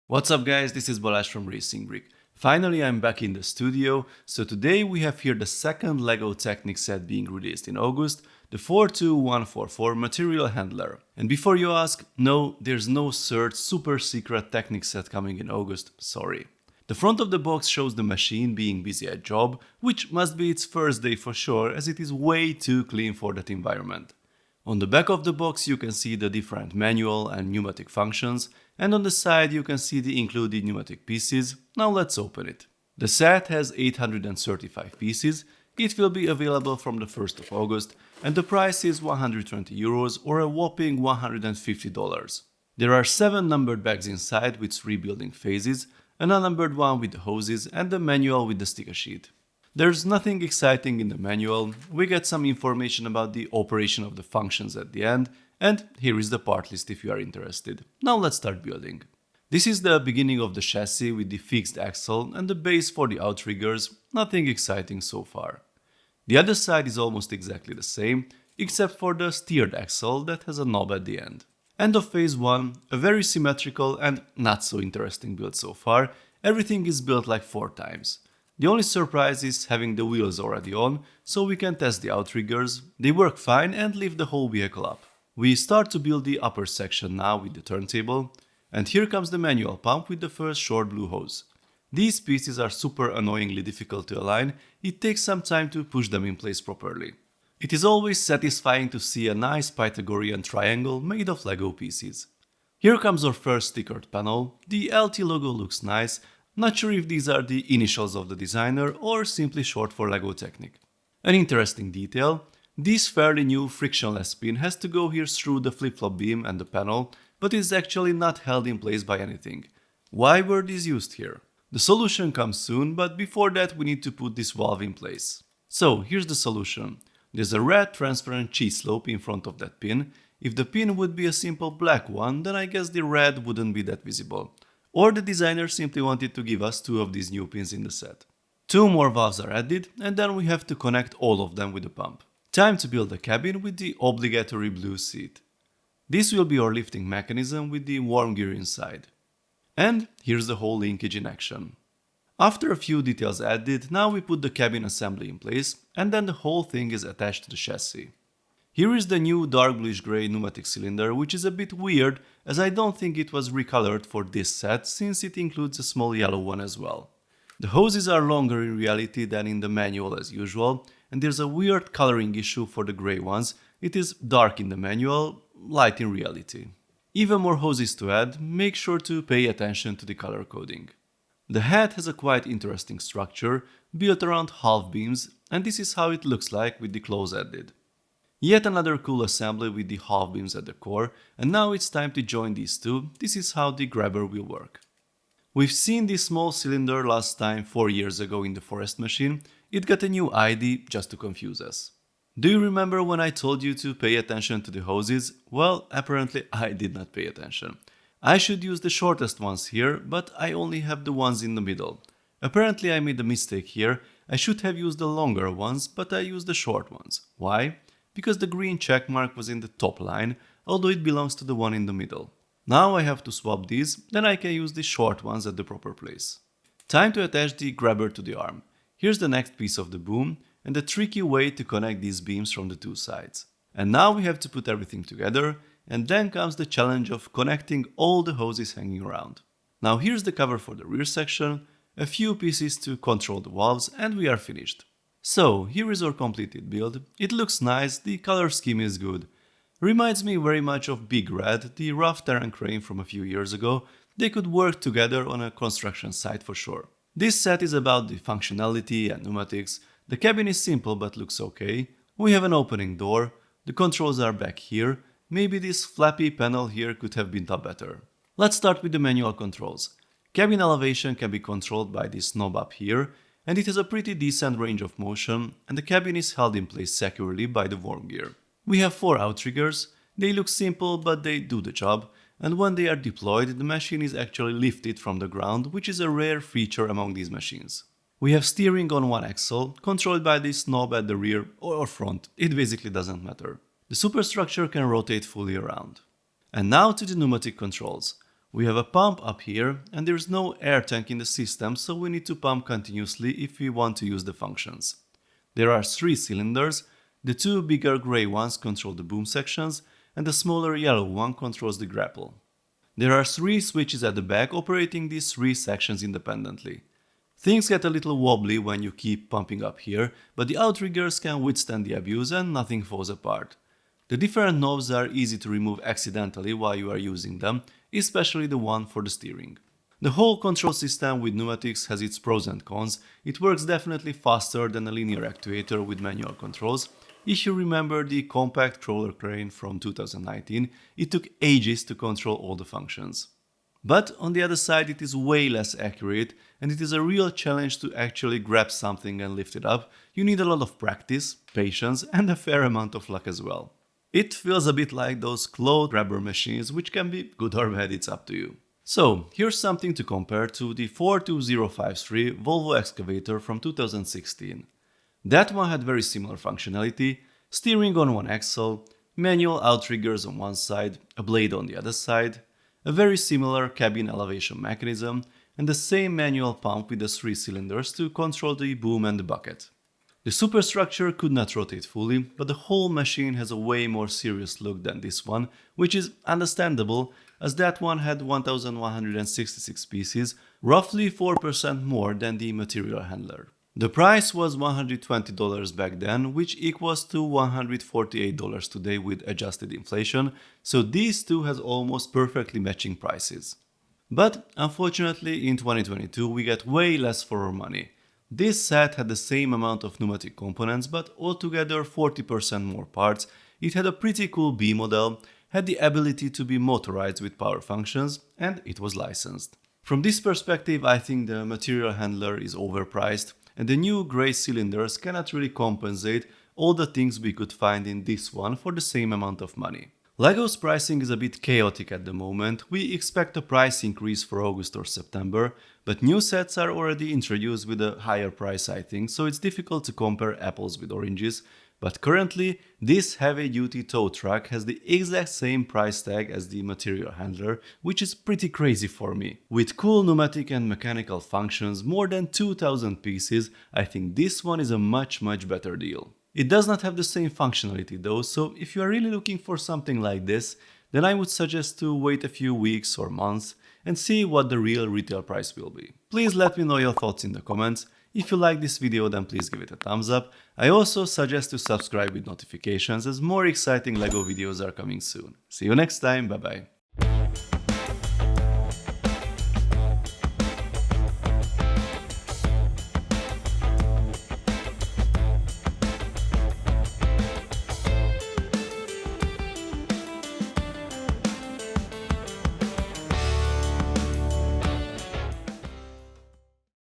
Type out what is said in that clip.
What's up guys, this is Balázs from RacingBrick. Finally I'm back in the studio, so today we have here the second LEGO Technic set being released in August, the 42144 Material Handler. And before you ask, no, there's no third super secret Technic set coming in August, sorry. The front of the box shows the machine being busy at job, which must be its first day for sure as it is way too clean for that environment. On the back of the box you can see the different manual and pneumatic functions, and on the side you can see the included pneumatic pieces. Now let's open it. The set has 835 pieces, it will be available from the 1st of August, and the price is €120 or a whopping $150. There are 7 numbered bags inside with 3 building phases, an unnumbered one with the hoses and the manual with the sticker sheet. There's nothing exciting in the manual, we get some information about the operation of the functions at the end, and here is the part list if you are interested. Now let's start building. This is the beginning of the chassis with the fixed axle and the base for the outriggers, nothing exciting so far. The other side is almost exactly the same, except for the steered axle that has a knob at the end. End of phase 1, a very symmetrical and not so interesting build so far, everything is built like 4 times. The only surprise is having the wheels already on, so we can test the outriggers, they work fine and lift the whole vehicle up. We start to build the upper section now with the turntable, and here comes the manual pump with the first short blue hose. These pieces are super annoyingly difficult to align, it takes some time to push them in place properly. It is always satisfying to see a nice Pythagorean triangle made of LEGO pieces. Here comes our first stickered panel, the LT logo looks nice. Not sure if these are the initials of the designer or simply short for LEGO Technic. An interesting detail, this fairly new frictionless pin has to go here through the flip-flop beam and the panel, but is actually not held in place by anything. Why were these used here? The solution comes soon, but before that we need to put this valve in place. So here's the solution. There's a red transparent cheese slope in front of that pin. If the pin would be a simple black one, then I guess the red wouldn't be that visible. Or the designer simply wanted to give us 2 of these new pins in the set. 2 more valves are added, and then we have to connect all of them with the pump. Time to build the cabin with the obligatory blue seat. This will be our lifting mechanism with the worm gear inside. And here's the whole linkage in action. After a few details added, now we put the cabin assembly in place, and then the whole thing is attached to the chassis. Here is the new dark bluish grey pneumatic cylinder, which is a bit weird as I don't think it was recolored for this set since it includes a small yellow one as well. The hoses are longer in reality than in the manual as usual, and there's a weird coloring issue for the grey ones, it is dark in the manual, light in reality. Even more hoses to add, make sure to pay attention to the color coding. The head has a quite interesting structure, built around half beams, and this is how it looks like with the claws added. Yet another cool assembly with the half beams at the core, and now it's time to join these two. This is how the grabber will work. We've seen this small cylinder last time 4 years ago in the forest machine, it got a new ID just to confuse us. Do you remember when I told you to pay attention to the hoses? Well, apparently I did not pay attention. I should use the shortest ones here, but I only have the ones in the middle. Apparently I made a mistake here, I should have used the longer ones, but I used the short ones. Why? Because the green check mark was in the top line, although it belongs to the one in the middle. Now I have to swap these, then I can use the short ones at the proper place. Time to attach the grabber to the arm. Here's the next piece of the boom, and a tricky way to connect these beams from the 2 sides. And now we have to put everything together, and then comes the challenge of connecting all the hoses hanging around. Now here's the cover for the rear section, a few pieces to control the valves, and we are finished. So, here is our completed build. It looks nice, the color scheme is good. Reminds me very much of Big Red, the rough terrain crane from a few years ago. They could work together on a construction site for sure. This set is about the functionality and pneumatics. The cabin is simple but looks okay. We have an opening door. The controls are back here. Maybe this flappy panel here could have been done better. Let's start with the manual controls. Cabin elevation can be controlled by this knob up here, and it has a pretty decent range of motion, and the cabin is held in place securely by the worm gear. We have 4 outriggers, they look simple but they do the job, and when they are deployed the machine is actually lifted from the ground, which is a rare feature among these machines. We have steering on one axle, controlled by this knob at the rear or front, it basically doesn't matter. The superstructure can rotate fully around. And now to the pneumatic controls. We have a pump up here and there's no air tank in the system, so we need to pump continuously if we want to use the functions. There are 3 cylinders, the 2 bigger grey ones control the boom sections and the smaller yellow one controls the grapple. There are 3 switches at the back operating these 3 sections independently. Things get a little wobbly when you keep pumping up here, but the outriggers can withstand the abuse and nothing falls apart. The different knobs are easy to remove accidentally while you are using them, especially the one for the steering. The whole control system with pneumatics has its pros and cons. It works definitely faster than a linear actuator with manual controls. If you remember the compact crawler crane from 2019, it took ages to control all the functions. But on the other side, it is way less accurate and it is a real challenge to actually grab something and lift it up. You need a lot of practice, patience and a fair amount of luck as well. It feels a bit like those claw grabber machines, which can be good or bad, it's up to you. So, here's something to compare to the 42053 Volvo excavator from 2016. That one had very similar functionality, steering on one axle, manual outriggers on one side, a blade on the other side, a very similar cabin elevation mechanism, and the same manual pump with the 3 cylinders to control the boom and the bucket. The superstructure could not rotate fully, but the whole machine has a way more serious look than this one, which is understandable as that one had 1166 pieces, roughly 4% more than the material handler. The price was $120 back then, which equals to $148 today with adjusted inflation, so these two has almost perfectly matching prices. But unfortunately in 2022 we get way less for our money. This set had the same amount of pneumatic components, but altogether 40% more parts. It had a pretty cool B model, had the ability to be motorized with power functions, and it was licensed. From this perspective, I think the material handler is overpriced, and the new grey cylinders cannot really compensate all the things we could find in this one for the same amount of money. LEGO's pricing is a bit chaotic at the moment. We expect a price increase for August or September, but new sets are already introduced with a higher price, I think, so it's difficult to compare apples with oranges. But currently, this heavy-duty tow truck has the exact same price tag as the material handler, which is pretty crazy for me. With cool pneumatic and mechanical functions, more than 2000 pieces, I think this one is a much better deal. It does not have the same functionality though, so if you are really looking for something like this, then I would suggest to wait a few weeks or months and see what the real retail price will be. Please let me know your thoughts in the comments. If you like this video, then please give it a thumbs up. I also suggest to subscribe with notifications as more exciting LEGO videos are coming soon. See you next time, bye bye.